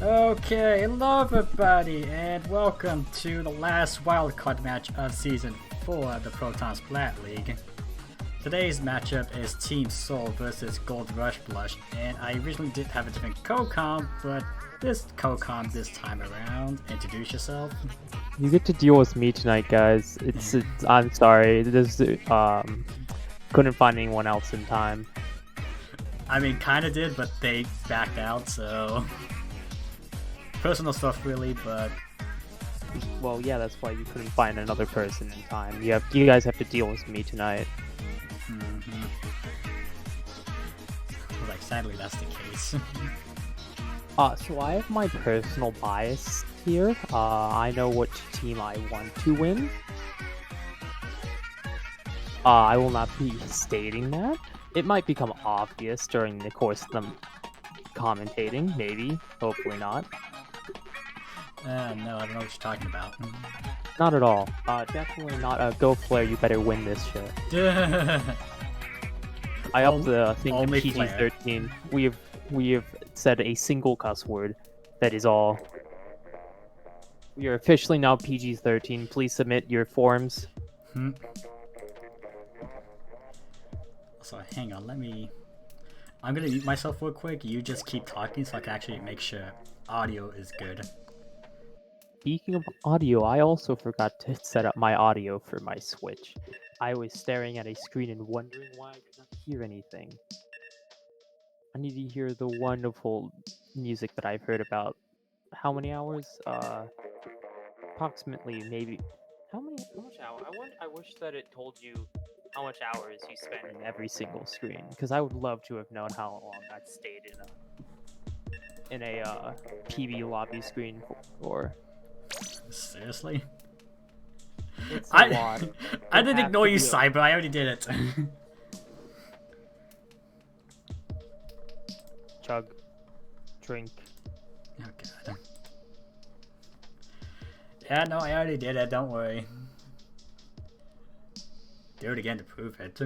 Okay, hello everybody, and welcome to the last wildcard match of Season 4 of the Proton Splat League. Today's matchup is Team Soul versus Gold Rush Blush, and I originally did have a different co-com, but this co-com this time around. Introduce yourself. You get to deal with me tonight, guys. I'm sorry. Couldn't find anyone else in time. I mean, kinda did, but they backed out, so... Personal stuff, really, but... Well, yeah, that's why you couldn't find another person in time. You guys have to deal with me tonight. Like, sadly, that's the case. So I have my personal bias here. I know which team I want to win. I will not be stating that. It might become obvious during the course of the commentating, maybe. Hopefully not. No, I don't know what you're talking about. Not at all. Definitely not. Go Flare, you better win this shit. I upped the thing to PG-13. We have said a single cuss word. That is all. We are officially now PG-13. Please submit your forms. So hang on, I'm gonna mute myself real quick. You just keep talking so I can actually make sure audio is good. Speaking of audio, I also forgot to set up my audio for my Switch. I was staring at a screen and wondering why I could not hear anything. I need to hear the wonderful music that I've heard about. How many hours? Approximately, maybe. How much hours? I wish that it told you how much hours you spend in every single screen, because I would love to have known how long I stayed in a PB lobby screen for. Seriously? It's a lot. I didn't ignore you, Cyber. I already did it. Chug. Drink. Oh god. Yeah, no, I already did it. Don't worry. Do it again to prove it.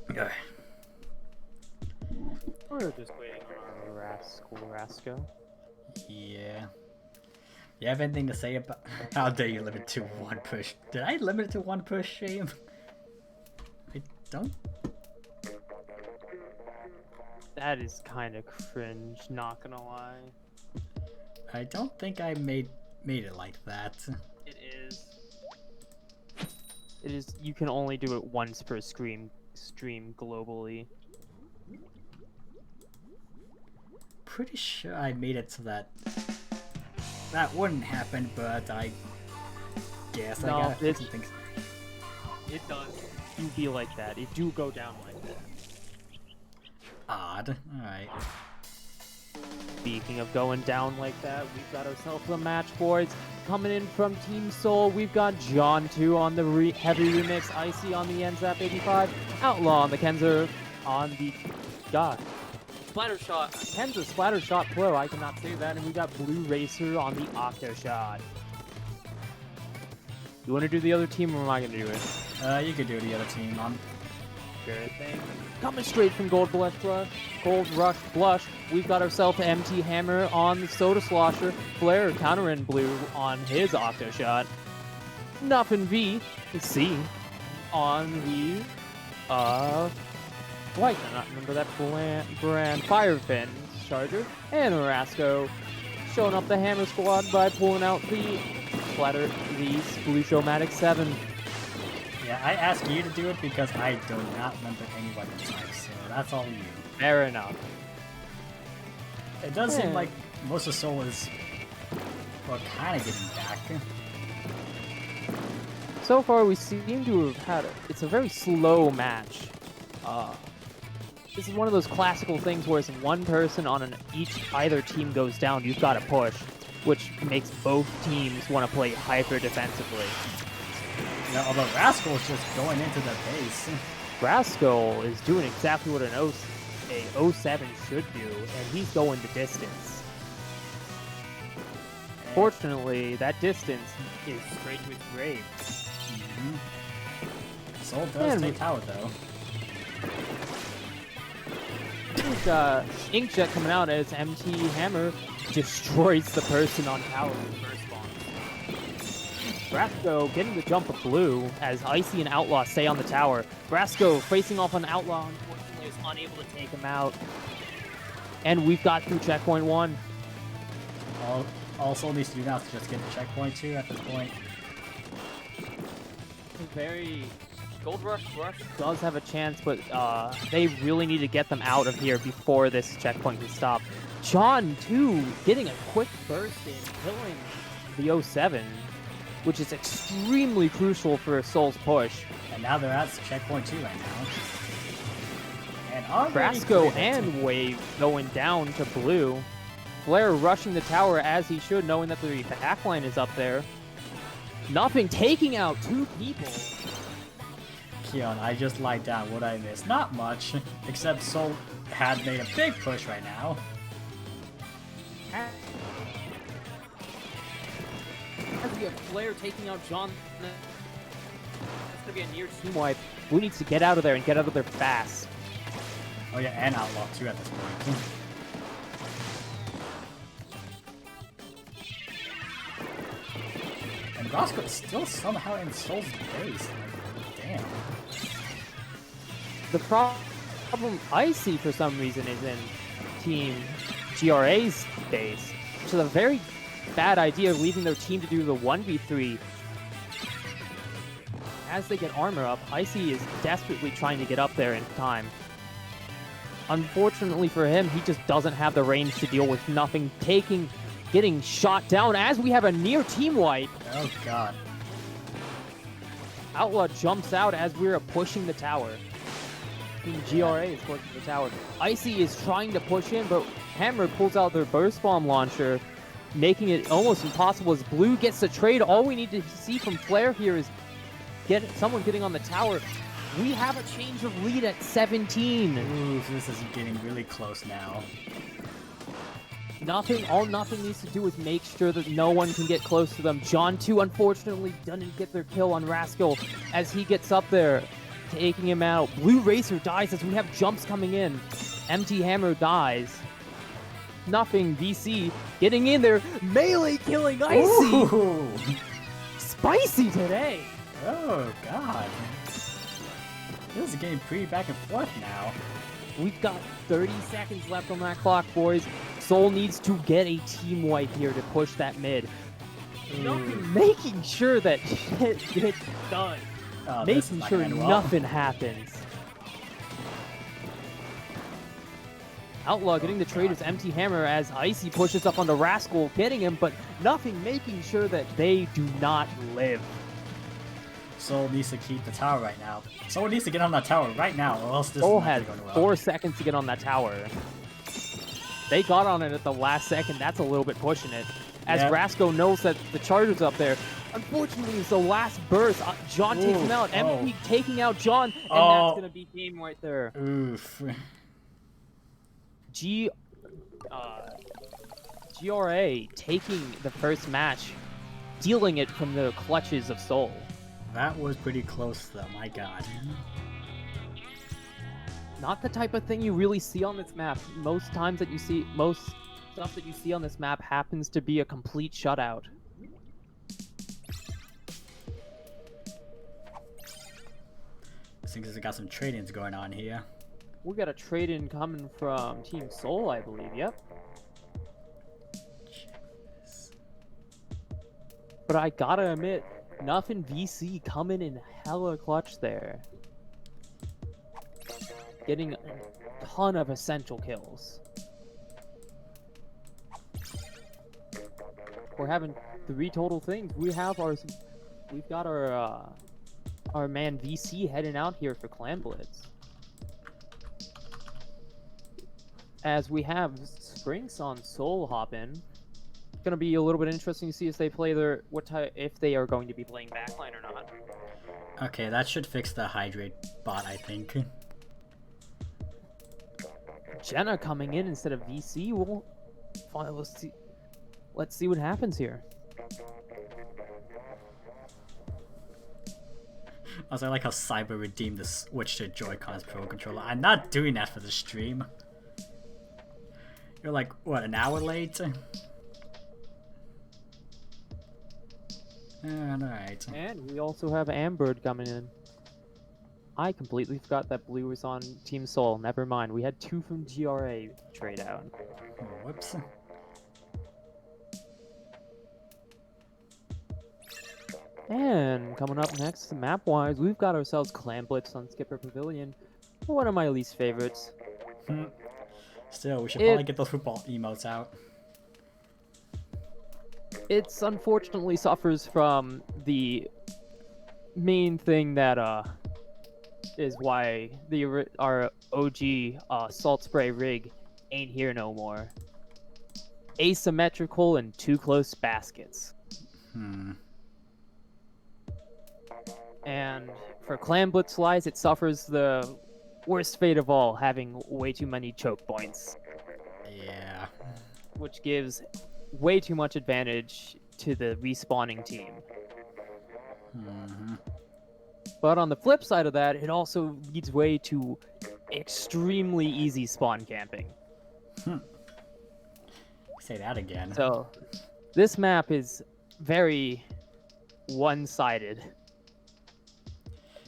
Okay. We're just waiting on our Rasco. Yeah. You have anything to say about... How dare you limit to one push? Did I limit it to one push, Shame? I don't... That is kind of cringe, not gonna lie. I don't think I made it like that. It is. It is. You can only do it once per stream globally. Pretty sure I made it so that wouldn't happen, but I guess no, I gotta fix some things. It does. You be like that. It do go down like that. Odd. Alright. Speaking of going down like that, we've got ourselves a match, boys. Coming in from Team Soul, we've got John 2 on the heavy remix, Icy on the NZAP 85, Outlaw on the Kenzer on the... God. Splattershot. Kenzer Splattershot Pro, I cannot say that. And we got Blue Racer on the Octo Shot. You want to do the other team, or am I going to do it? You could do the other team. Sure thing. Coming straight from Gold Rush Blush, we've got ourselves MT Hammer on the Soda Slosher, Flare countering Blue on his Octo Shot, Nuffin V, C on the, I cannot remember that brand, Firefin Charger, and Rasco showing up the Hammer Squad by pulling out the Blue Showmatic 7. Yeah, I asked you to do it because I do not remember any weapon types, so that's all you. Fair enough. It does seem like most of Soul is, well, kind of getting back. So far, we seem to have had it's a very slow match. This is one of those classical things where it's one person on either team goes down, you've got to push, which makes both teams want to play hyper defensively. Yeah, although Rascal is just going into the base. Rascal is doing exactly what a 07 should do, and he's going the distance. Fortunately, that distance is straight to his grave. Soul does take tower, though. Inkjet coming out as MT Hammer destroys the person on tower with first bomb. Brasco getting the jump of blue as Icy and Outlaw stay on the tower. Brasco facing off on Outlaw, unfortunately is unable to take him out. And we've got through checkpoint 1. All Soul needs to do now is just get the checkpoint 2 at this point. Gold Rush does have a chance, but they really need to get them out of here before this checkpoint can stop. John, too, getting a quick burst in, killing the 07, which is extremely crucial for Soul's push. And now they're at checkpoint 2 right now. And Brasco and Wave going down to blue. Flair rushing the tower as he should, knowing that the backline is up there. Nothing taking out 2 people. Keon, I just lied down. What I missed? Not much, except Soul had made a big push right now. As we have Flair taking out John. It's going to be a near team wipe. Blue needs to get out of there and get out of there fast. Oh yeah, and Outlaw too at this point. And Roscoe is still somehow in Soul's base. Like, damn. The problem I see for some reason is in Team GRA's base, which is a very bad idea of leaving their team to do the 1v3. As they get armor up, Icy is desperately trying to get up there in time. Unfortunately for him, he just doesn't have the range to deal with nothing getting shot down as we have a near team wipe. Oh god. Outlaw jumps out as we're pushing the tower. Team GRA is pushing the tower. Icy is trying to push in, but Hammer pulls out their burst bomb launcher, making it almost impossible as Blue gets the trade. All we need to see from Flair here is someone getting on the tower. We have a change of lead at 17. Ooh, this is getting really close now. All nothing needs to do is make sure that no one can get close to them. John 2 unfortunately doesn't get their kill on Rascal as he gets up there, taking him out. Blue Racer dies as we have jumps coming in. MT Hammer dies. Nothing, VC getting in there, melee killing Icy. Ooh. Spicy today. Oh god. This is getting pretty back and forth now. We've got 30 seconds left on that clock, boys. Soul needs to get a team wipe here to push that mid. Making sure that shit gets done. Oh, making sure nothing happens. Outlaw getting the trade as MT Hammer as Icy pushes up onto Rascal, getting him, but nothing making sure that they do not live. Soul needs to keep the tower right now. Someone needs to get on that tower right now, or else this Soul is has not going to go 4 well. seconds to get on that tower. They got on it at the last second. That's a little bit pushing it. As Rasco knows that the charger's up there. Unfortunately, it's the last burst. John takes him out. MP taking out John, and that's going to be game right there. Oof. GRA taking the first match, dealing it from the clutches of Soul. That was pretty close though, my god. Not the type of thing you really see on this map. Most stuff that you see on this map happens to be a complete shutout. Seems like we got some trade-ins going on here. We got a trade-in coming from Team Soul, I believe, yep. But I gotta admit, Nothing VC coming in hella clutch there. Getting a ton of essential kills. We're having 3 total things. We've got our man VC heading out here for Clan Blitz. As we have Sprinks on Soul hop in. It's gonna be a little bit interesting to see if they play if they are going to be playing backline or not. Okay, that should fix the hydrate bot, I think. Jenna coming in instead of VC. Let's see what happens here. Also, I like how Cyber redeemed the switch to Joy-Con's Pro Controller. I'm not doing that for the stream. You're like, what, an hour late? Alright. And we also have Ambird coming in. I completely forgot that Blue was on Team Soul. Never mind. We had 2 from GRA trade out. Whoops. And coming up next, map-wise, we've got ourselves Clan Blitz on Skipper Pavilion. One of my least favorites. Still, we should probably get those football emotes out. It's unfortunately suffers from the main thing that is why our OG salt spray rig ain't here no more. Asymmetrical and too close baskets. And for Clan Blitz Slice, it suffers the worst fate of all, having way too many choke points. Yeah. Which gives way too much advantage to the respawning team. But on the flip side of that, it also leads way to extremely easy spawn camping. Say that again. So, this map is very one-sided.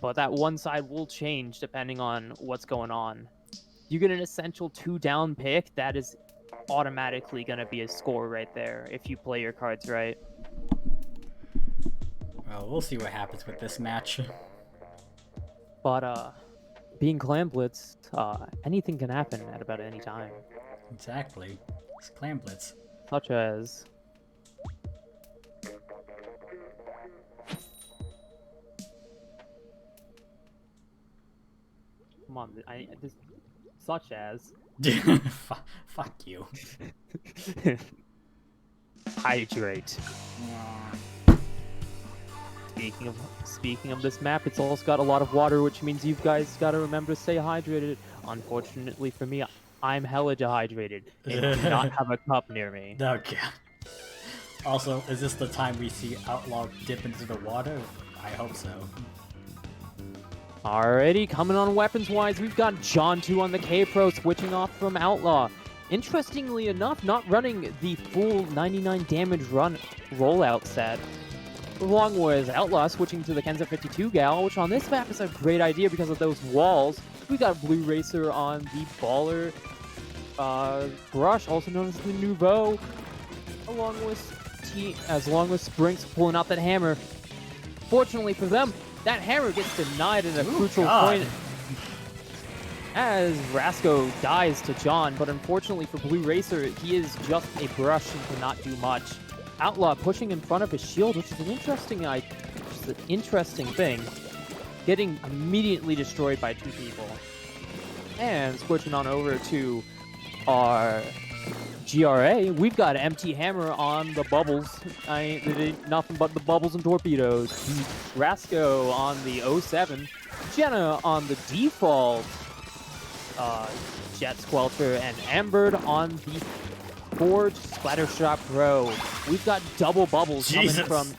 But that one side will change depending on what's going on. You get an essential 2-down pick, that is automatically going to be a score right there if you play your cards right. Well, we'll see what happens with this match. But, being Clan Blitz, anything can happen at about any time. Exactly. It's Clan Blitz. Such as... Come on, such as... Fuck you. Hydrate. Speaking of this map, it's also got a lot of water, which means you guys gotta remember to stay hydrated. Unfortunately for me, I'm hella dehydrated and do not have a cup near me. Okay. Also, is this the time we see Outlaw dip into the water? I hope so. Alrighty, coming on weapons-wise, we've got John 2 on the K-Pro switching off from Outlaw. Interestingly enough, not running the full 99 damage run rollout set. Along with Outlaw switching to the Kenza 52 Gal, which on this map is a great idea because of those walls. We got Blue Racer on the Baller Brush, also known as the Nouveau, along with Sprinks pulling out that hammer. Fortunately for them, that hammer gets denied at a crucial point as Rasco dies to John, but unfortunately for Blue Racer, he is just a brush and cannot do much. Outlaw pushing in front of his shield, which is an interesting thing, getting immediately destroyed by 2 people. And switching on over to our GRA, we've got Empty Hammer on the bubbles. It ain't nothing but the bubbles and torpedoes. Rasco on the 07, Jenna on the default Jet Squelcher, and Ambird on the Forge Splattershot Pro. We've got double bubbles coming from...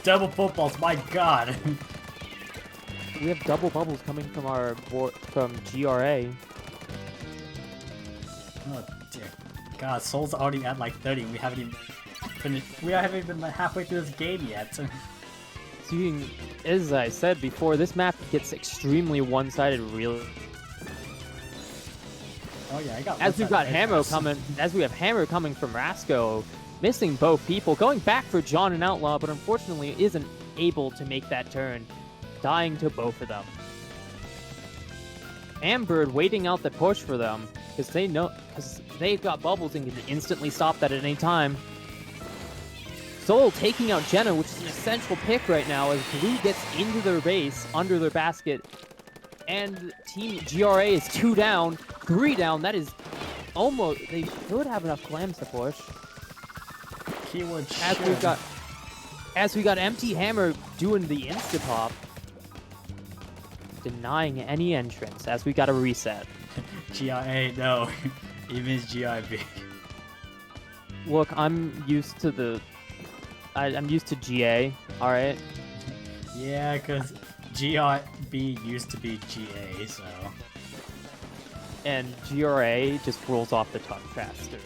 Double footballs, my god! We have double bubbles coming from our from GRA. Oh dear god, Soul's already at like 30 and we haven't even finished. We haven't even been halfway through this game yet. Seeing, as I said before, this map gets extremely one-sided really. Oh yeah, I got. As we have Hammer coming from Rasco, missing both people, going back for John and Outlaw, but unfortunately isn't able to make that turn, dying to both of them. Ambird waiting out the push for them, because they've got bubbles and can instantly stop that at any time. Soul taking out Jenna, which is an essential pick right now as Blue gets into their base, under their basket, and Team GRA is 2 down, 3 down. That is almost... They should have enough clams to push. Keyword As we got Empty Hammer doing the insta-pop, denying any entrance as we got a reset. GIA, no. Even GIB. Look, I'm used to I'm used to GA, alright? Yeah, because GIB used to be GA, so... and GRA just rolls off the tongue faster.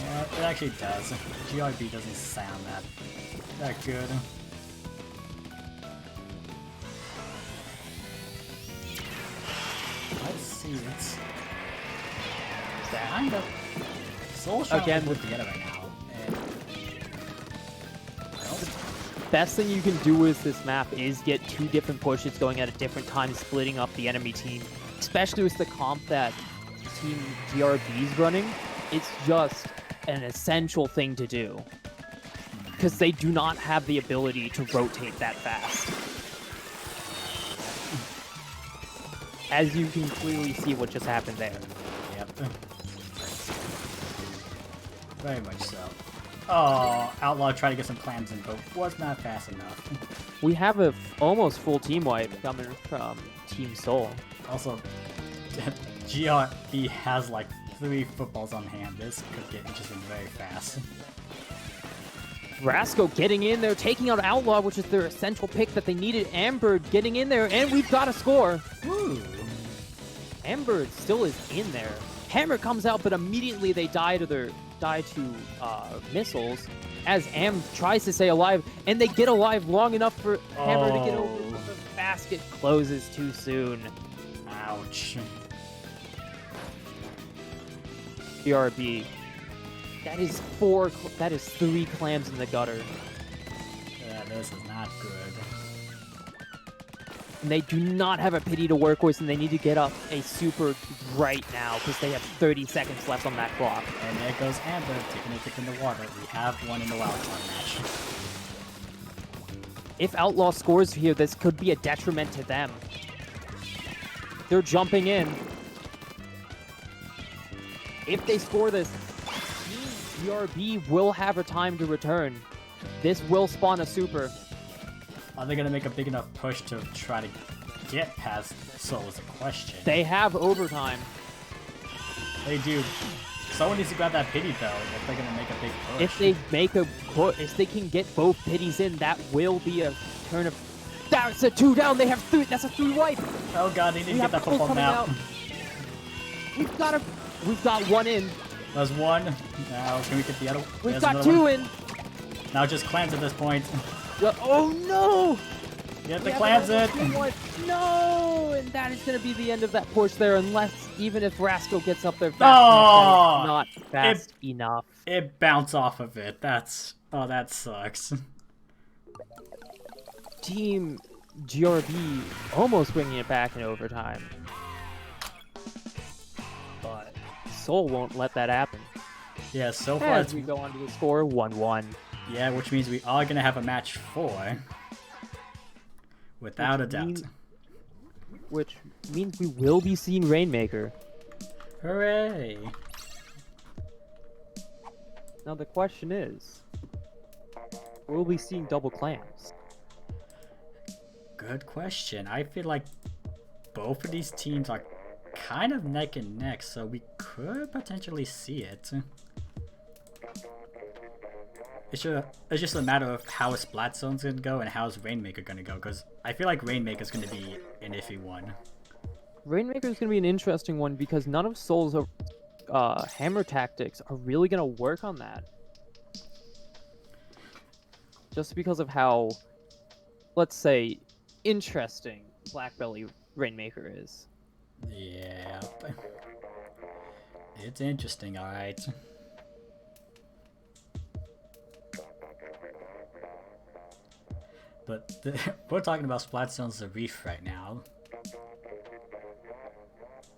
Yeah, it actually does. GRB doesn't sound that good. Let's see, it's kind of Soul's trying Again, to put together right now. And best thing you can do with this map is get 2 different pushes going at a different time, splitting up the enemy team. Especially with the comp that Team GRB is running, it's just an essential thing to do. Because they do not have the ability to rotate that fast. As you can clearly see what just happened there. Yep. Very much so. Oh, Outlaw tried to get some clams in, but was not fast enough. We have a almost full team wipe coming from Team Soul. Also, GRB has like 3 footballs on hand. This could get interesting very fast. Rasco getting in there, taking out Outlaw, which is their essential pick that they needed. Amber getting in there, and we've got a score. Ooh. Amber still is in there. Hammer comes out, but immediately they die to missiles as Am tries to stay alive, and they get alive long enough for Hammer to get over, but the basket closes too soon. Ouch. BRB. That is 3 clams in the gutter. Yeah, this is not good. And they do not have a pity to work with, and they need to get up a super right now because they have 30 seconds left on that clock. And there goes Amber taking a dip in the water. We have one in the wildcard match. If Outlaw scores here, this could be a detriment to them. They're jumping in. If they score this, Team GRB will have a time to return. This will spawn a super. Are they going to make a big enough push to try to get past Soul is a question. They have overtime. They do. Someone needs to grab that pity though if they're going to make a big push. If they can get both pities in, that will be a turn of... That's a 2 down. They have 3. That's a 3 wipe. Oh god, they need to get that football now. We've got 1 in. There's 1. Now can we get the other? We've got 2 in. Now just clans at this point. Oh no! Get the clans in. No! And that is going to be the end of that push there, unless even if Rasco gets up there fast enough, not fast enough. It bounced off of it. That sucks. Team GRB almost bringing it back in overtime. But Soul won't let that happen. Yeah, so far as we go on to the score, 1-1. Yeah, which means we are going to have a match 4. Without a doubt. Which means we will be seeing Rainmaker. Hooray! Now the question is, will we be seeing double clams? Good question. I feel like both of these teams are kind of neck and neck, so we could potentially see it. It's just a matter of how is Splat Zone's gonna go and how's Rainmaker gonna go, because I feel like Rainmaker's gonna be an iffy one. Rainmaker's gonna be an interesting one because none of Soul's hammer tactics are really gonna work on that. Just because of how, let's say, interesting Black Belly Rainmaker is. Yeah. It's interesting, alright. But we're talking about Splatstone's the Reef right now.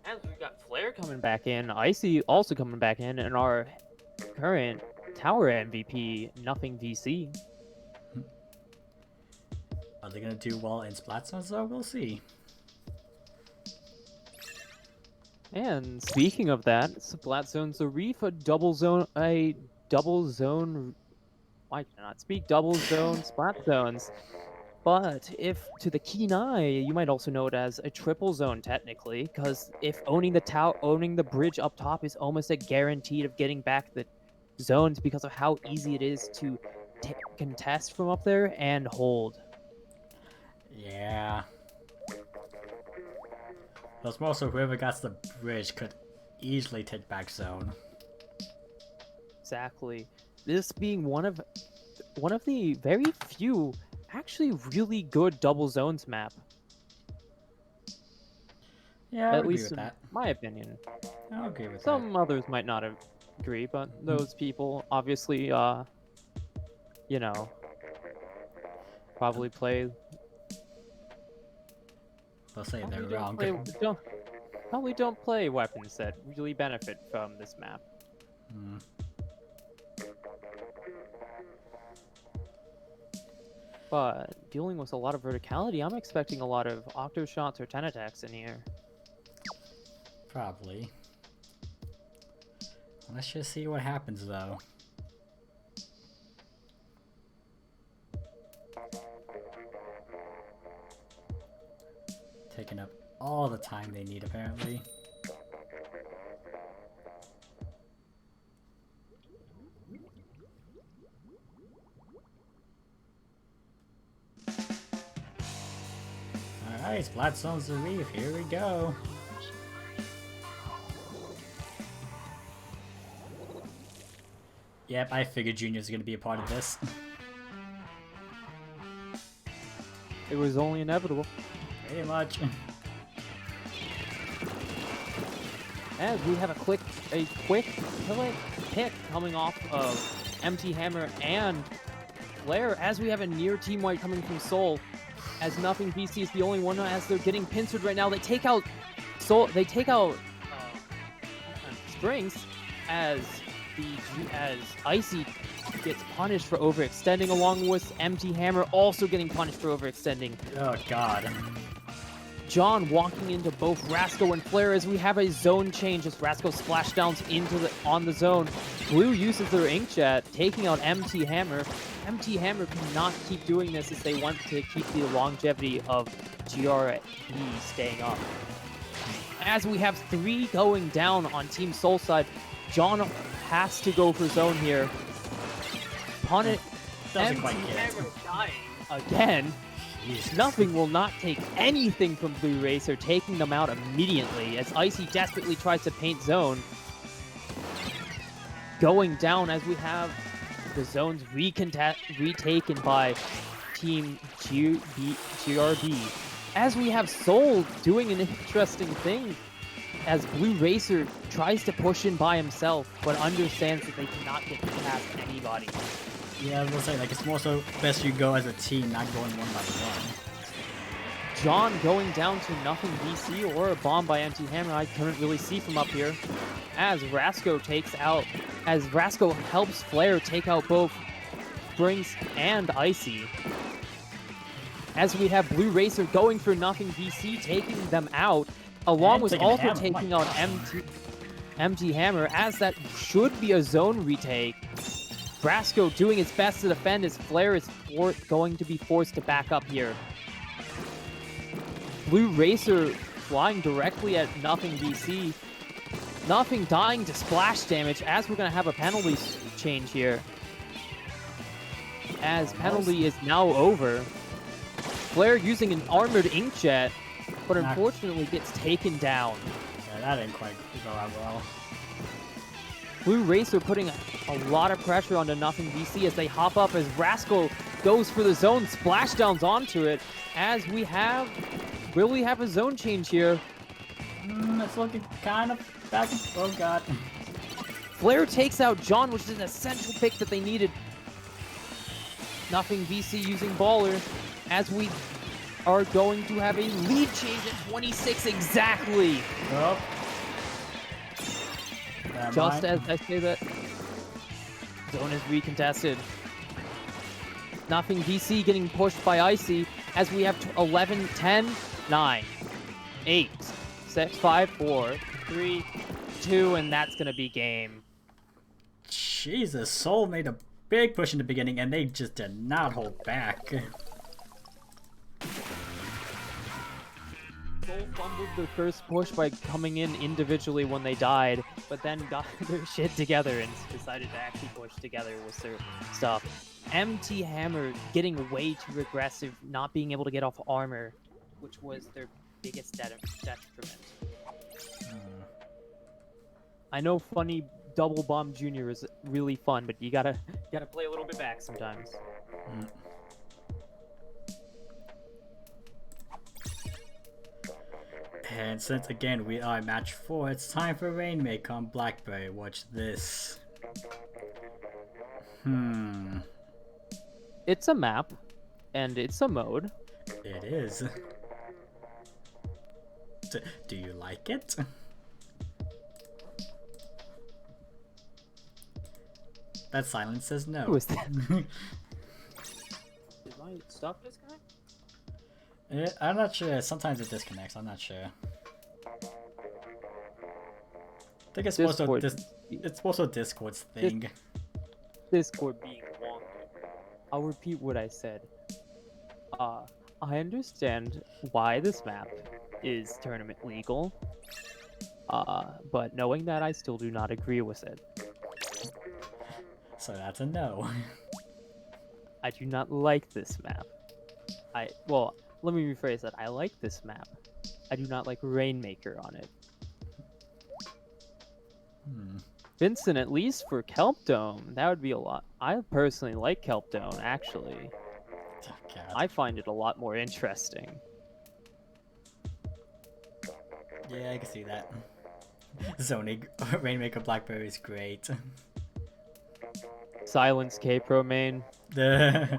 And we got Flare coming back in, Icy also coming back in, and our current tower MVP, Nothing VC. Are they gonna do well in Splatstones though? We'll see. And speaking of that, Splatzone's the Reef, a double zone. I cannot speak double zone splat zones. But if to the keen eye, you might also know it as a triple zone technically, because if owning the bridge up top is almost a guarantee of getting back the zones because of how easy it is to contest from up there and hold. Yeah. Plus, also whoever gets the bridge could easily take back zone. Exactly. This being one of the very few actually really good double zones map. Yeah, I At would agree least with in that. my opinion. I'll agree with Some others might not agree, but those people obviously, you know, probably play. They'll say they're Probably don't wrong. play. Probably don't play weapons that really benefit from this map. Hmm. But dealing with a lot of verticality, I'm expecting a lot of octo shots or 10 attacks in here. Probably. Let's just see what happens though. Taking up all the time they need apparently. Alright, Splat Zone's the reef, here we go. Yep, I figured Junior's gonna be a part of this. It was only inevitable. Pretty much. As we have a quick pick coming off of Empty Hammer and Flare, as we have a near team wipe coming from Soul, as Nothing BC is the only one as they're getting pincered right now. They take out Soul. They take out Springs as Icy gets punished for overextending, along with Empty Hammer also getting punished for overextending. Oh god. John walking into both Rasco and Flare as we have a zone change as Rasco splashdowns on the zone. Blue uses their inkjet, taking out Empty Hammer. Empty Hammer cannot keep doing this as they want to keep the longevity of GRE staying up. As we have 3 going down on Team Soul side, John has to go for zone here. Doesn't quite get it. Hammer dying again. Jesus. Nothing will not take anything from Blue Racer, taking them out immediately as Icy desperately tries to paint zone. Going down as we have the zones retaken by Team GRB. As we have Soul doing an interesting thing as Blue Racer tries to push in by himself, but understands that they cannot get past anybody. Yeah, I was gonna say, like, it's more so best you go as a team, not going one by one. John going down to Nothing BC or a bomb by Empty Hammer I couldn't really see from up here. As Rasco helps Flare take out both Springs and Icy. As we have Blue Racer going for Nothing BC, taking them out, along And with taking also Hammer. taking out Empty Hammer, as that should be a zone retake. Rasco doing his best to defend as Flare is going to be forced to back up here. Blue Racer flying directly at Nothing BC. Nothing dying to splash damage as we're going to have a penalty change here. As penalty is now over. Flare using an armored inkjet, but unfortunately gets taken down. Yeah, that didn't quite go out well. Blue Racer putting a lot of pressure onto Nothing BC as they hop up as Rascal goes for the zone, splashdowns onto it, as we really have a zone change here. It's looking kind of back. Oh god. Flare takes out John, which is an essential pick that they needed. Nothing BC using Baller, as we are going to have a lead change at 26 exactly. Oh. Just as I say that, zone is recontested. Nothing BC getting pushed by Icy as we have 11, 10, 9, 8, 6, 5, 4, 3, 2, and that's going to be game. Jesus, Soul made a big push in the beginning and they just did not hold back. Soul fumbled their first push by coming in individually when they died, but then got their shit together and decided to actually push together with their stuff. Empty Hammer getting way too aggressive, not being able to get off armor, which was their biggest detriment. I know funny double bomb junior is really fun, but you gotta play a little bit back sometimes. And since again we are match 4, it's time for Rainmaker on Blackberry. Watch this. It's a map, and it's a mode. It is. Do you like it? That silence says no. Who is that? Did my stuff disconnect? I'm not sure. Sometimes it disconnects. I'm not sure. I think it's Discord. it's also Discord's thing. Discord being wonky. I'll repeat what I said. I understand why this map is tournament legal. But knowing that, I still do not agree with it. So that's a no. I do not like this map. Well, let me rephrase that. I like this map. I do not like Rainmaker on it. Vincent, at least for Kelp Dome, that would be a lot. I personally like Kelp Dome, actually. Oh, I find it a lot more interesting. Yeah, I can see that. Zoning Rainmaker Blackberry is great. Silence K-Pro main. Well,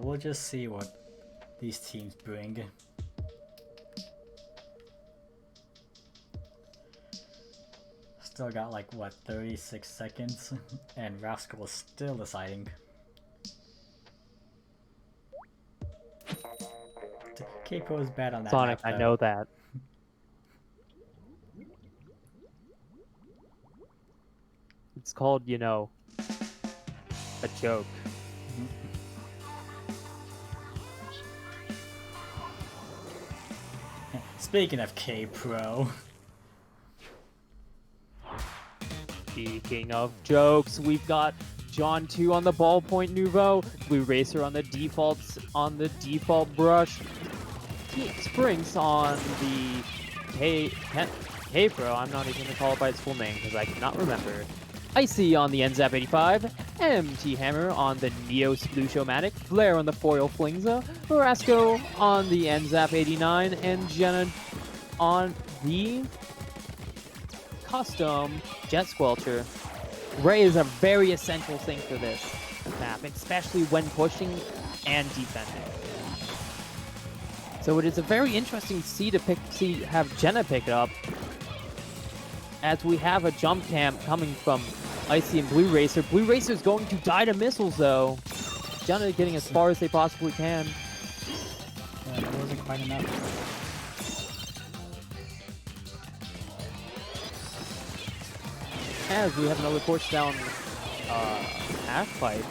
we'll just see what these teams bring. Still got like, what, 36 seconds? And Rascal is still deciding. K-Pro is bad on that Sonic, map, I know that. It's called, you know, a joke. Speaking of K-Pro. Speaking of jokes, we've got John 2 on the ballpoint Nouveau, Blue Racer on the default brush, Sprinks on the K-Pro. I'm not even going to call it by its full name because I cannot remember. Icy on the NZAP 85, MT Hammer on the Neo Splushiomatic, Flare on the Foil Flingza, Rasco on the NZAP 89, and Jenna on the custom Jet Squelcher. Ray is a very essential thing for this map, especially when pushing and defending. So it is a very interesting to have Jenna pick it up, as we have a jump camp coming from Icy and Blue Racer. Blue Racer is going to die to missiles though. Jenna getting as far as they possibly can. Yeah, that wasn't quite enough. As we have another push down half fight.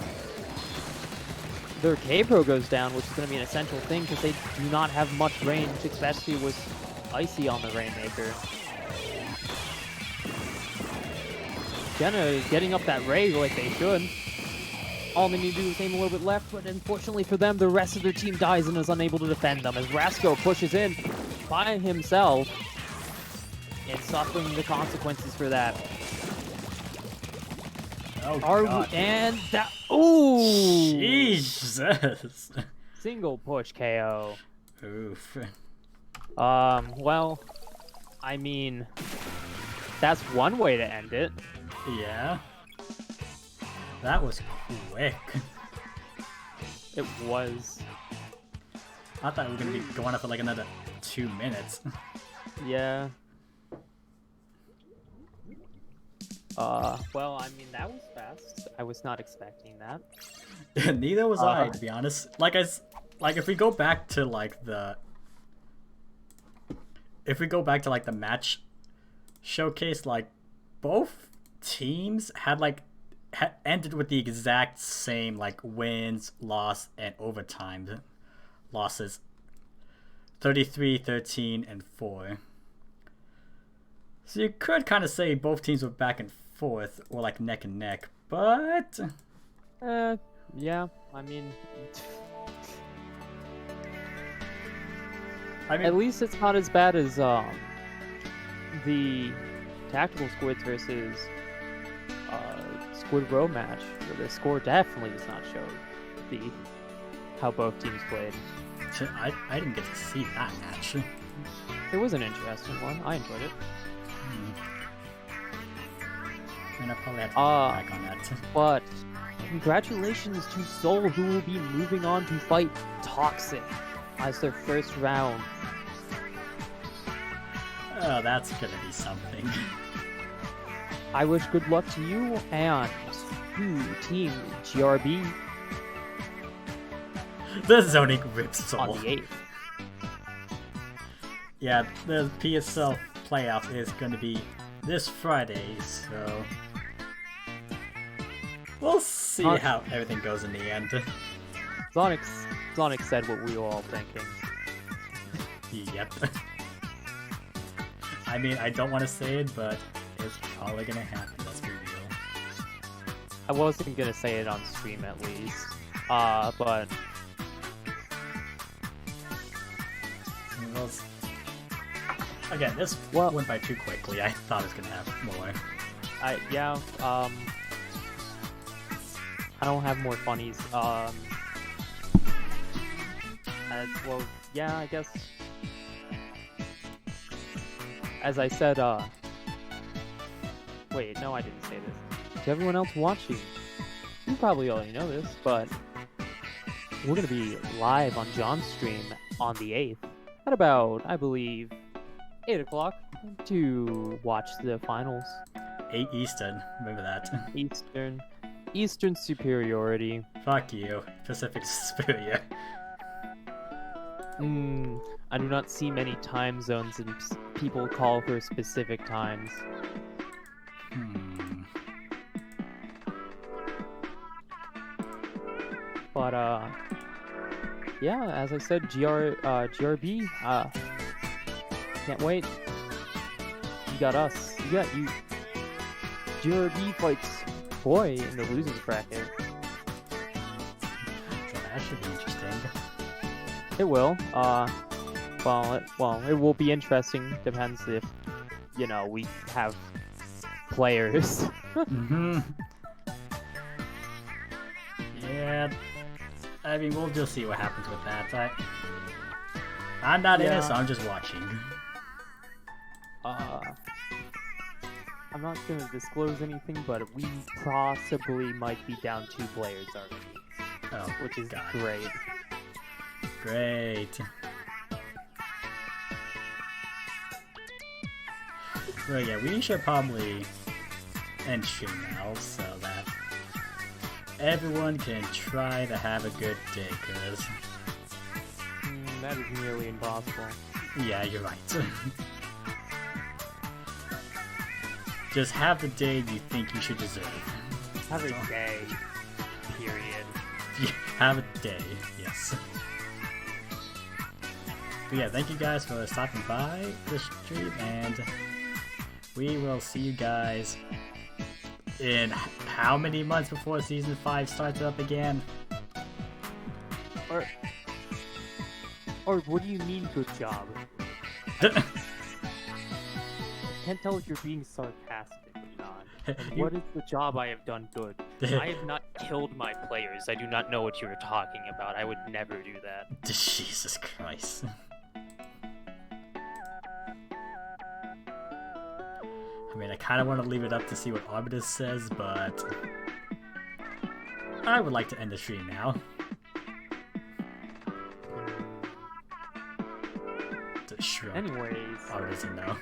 Their K-Pro goes down, which is going to be an essential thing because they do not have much range, especially with Icy on the Rainmaker. Jenna getting up that Ray like they should. All they need to do is aim a little bit left, but unfortunately for them, the rest of their team dies and is unable to defend them as Rasco pushes in by himself and suffering the consequences for that. Oh, God. And that. Ooh! Jesus! Single push KO. Oof. Well, I mean, that's one way to end it. Yeah. That was quick. It was. I thought we were gonna be going up for like another 2 minutes. Yeah. Well, I mean, that was fast. I was not expecting that. Neither was I, to be honest. Like if we go back to like the match showcase, like both teams had ended with the exact same like wins, loss, and overtime losses. 33, 13, and 4. So you could kind of say both teams were back and forth, or like neck and neck, but Yeah, I mean, I at least it's not as bad as the Tactical Squids versus Squid Row match, where the score definitely does not show the how both teams played. I didn't get to see that match. It was an interesting one. I enjoyed it. And I probably have to get back on that. But congratulations to Seoul, who will be moving on to fight Toxic as their first round. Oh, that's gonna be something. I wish good luck to you and to Team GRB The zoning rips Seoul. on the 8th. Yeah, the PSL playoff is gonna be this Friday, so we'll see how everything goes in the end. Sonic said what we were all thinking. Yep. I mean, I don't want to say it, but it's probably gonna happen, let's be real. I wasn't gonna say it on stream at least, but Well, again, this went by too quickly. I thought it was gonna have more. I don't have more funnies. Well, yeah, I guess. As I said, wait, no, I didn't say this. To everyone else watching, you probably already know this, but we're gonna be live on John's stream on the 8th at about, I believe, 8 o'clock to watch the finals. 8 Eastern, remember that. Eastern superiority. Fuck you, Pacific Superior. I do not see many time zones and people call for specific times. But yeah, as I said, GRB, can't wait. You got us. You got you. GRB fights Boy in the losers bracket. So that should be interesting. It will. Well, it will be interesting. Depends if, you know, we have players. Yeah. I mean, we'll just see what happens with that. I'm not in it, so I'm just watching. I'm not gonna disclose anything, but we possibly might be down 2 players already. Which is great. Great. Well, yeah, we should probably end stream now so that everyone can try to have a good day, cause that is nearly impossible. Yeah, you're right. Just have the day you think you should deserve. Have a day. Period. Have a day, yes. But yeah, thank you guys for stopping by the stream, and we will see you guys in how many months before Season 5 starts up again? Or what do you mean, good job? I can't tell if you're being sarcastic or not. And what is the job I have done good? I have not killed my players. I do not know what you are talking about. I would never do that. Jesus Christ. I mean, I kind of want to leave it up to see what Arbitus says, but I would like to end the stream now. To shrug. Anyways. Arbitus and no.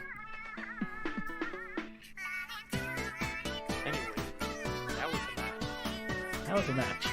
Anyways, that was the match. That was a match.